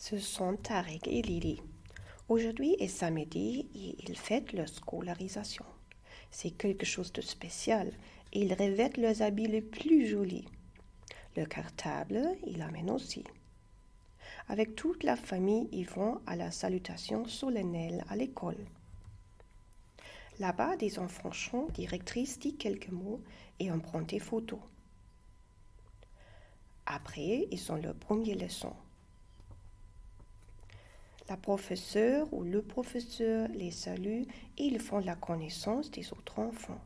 Ce sont Tarek et Lily. Aujourd'hui est samedi et ils fêtent leur scolarisation. C'est quelque chose de spécial et ils revêtent leurs habits les plus jolis. Le cartable, ils l'amènent aussi. Avec toute la famille, ils vont à la salutation solennelle à l'école. Là-bas, des enfants chantent, directrice dit quelques mots et on prend des photos. Après, ils ont leur première leçon. La professeure ou le professeur les salue et ils font la connaissance des autres enfants.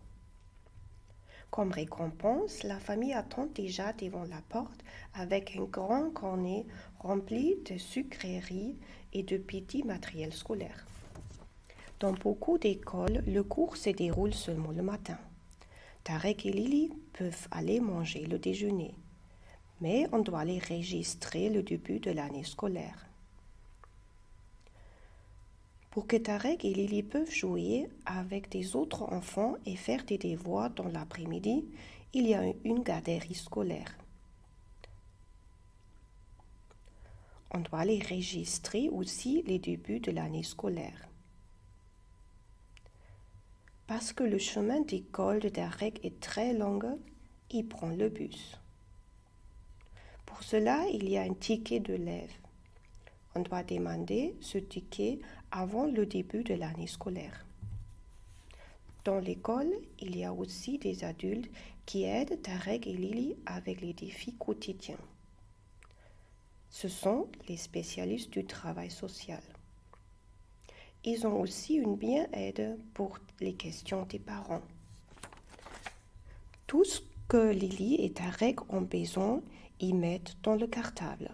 Comme récompense, la famille attend déjà devant la porte avec un grand cornet rempli de sucreries et de petits matériels scolaires. Dans beaucoup d'écoles, le cours se déroule seulement le matin. Tarek et Lily peuvent aller manger le déjeuner, mais on doit les enregistrer le début de l'année scolaire. Pour que Tarek et Lily peuvent jouer avec des autres enfants et faire des devoirs dans l'après-midi, il y a une garderie scolaire. On doit les enregistrer aussi les débuts de l'année scolaire. Parce que le chemin d'école de Tarek est très long, il prend le bus. Pour cela, il y a un ticket de l'élève. On doit demander ce ticket avant le début de l'année scolaire. Dans l'école, il y a aussi des adultes qui aident Tarek et Lily avec les défis quotidiens. Ce sont les spécialistes du travail social. Ils ont aussi une bien-aide pour les questions des parents. Tout ce que Lily et Tarek ont besoin, ils mettent dans le cartable.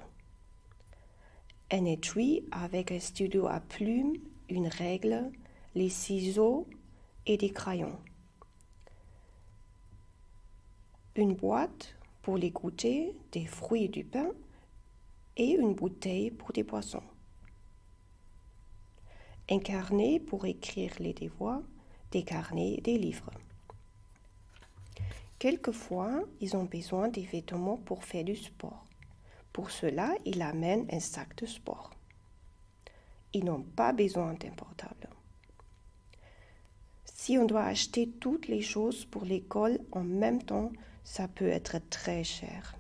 Un étui avec un stylo à plumes, une règle, les ciseaux et des crayons. Une boîte pour les goûters, des fruits et du pain et une bouteille pour des boissons. Un carnet pour écrire les devoirs, des carnets et des livres. Quelquefois, ils ont besoin des vêtements pour faire du sport. Pour cela, ils amènent un sac de sport. Ils n'ont pas besoin d'un portable. Si on doit acheter toutes les choses pour l'école en même temps, ça peut être très cher.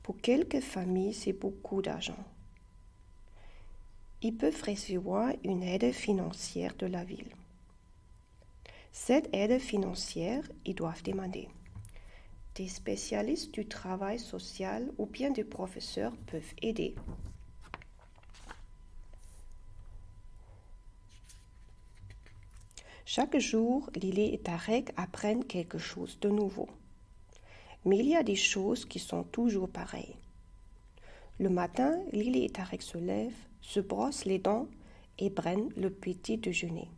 Pour quelques familles, c'est beaucoup d'argent. Ils peuvent recevoir une aide financière de la ville. Cette aide financière, ils doivent demander. Des spécialistes du travail social ou bien des professeurs peuvent aider. Chaque jour, Lily et Tarek apprennent quelque chose de nouveau. Mais il y a des choses qui sont toujours pareilles. Le matin, Lily et Tarek se lèvent, se brossent les dents et prennent le petit déjeuner.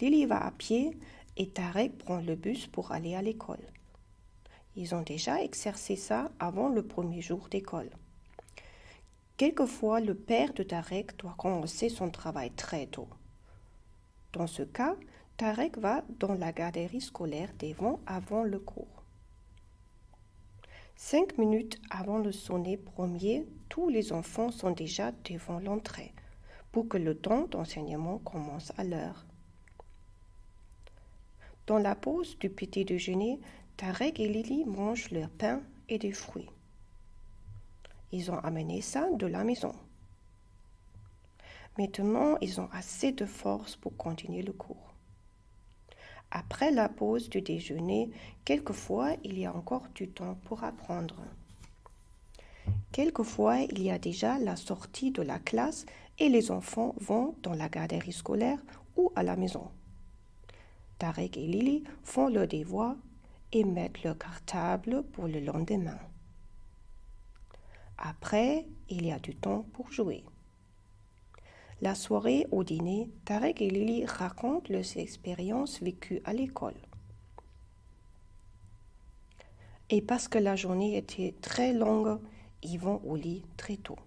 Lily va à pied et Tarek prend le bus pour aller à l'école. Ils ont déjà exercé ça avant le premier jour d'école. Quelquefois, le père de Tarek doit commencer son travail très tôt. Dans ce cas, Tarek va dans la garderie scolaire avant le cours. 5 minutes avant le sonnet premier, tous les enfants sont déjà devant l'entrée pour que le temps d'enseignement commence à l'heure. Dans la pause du petit déjeuner, Tarek et Lily mangent leur pain et des fruits. Ils ont amené ça de la maison. Maintenant, ils ont assez de force pour continuer le cours. Après la pause du déjeuner, quelquefois, il y a encore du temps pour apprendre. Quelquefois, il y a déjà la sortie de la classe et les enfants vont dans la garderie scolaire ou à la maison. Tarek et Lily font leurs devoirs et mettent leur cartable pour le lendemain. Après, il y a du temps pour jouer. La soirée au dîner, Tarek et Lily racontent leurs expériences vécues à l'école. Et parce que la journée était très longue, ils vont au lit très tôt.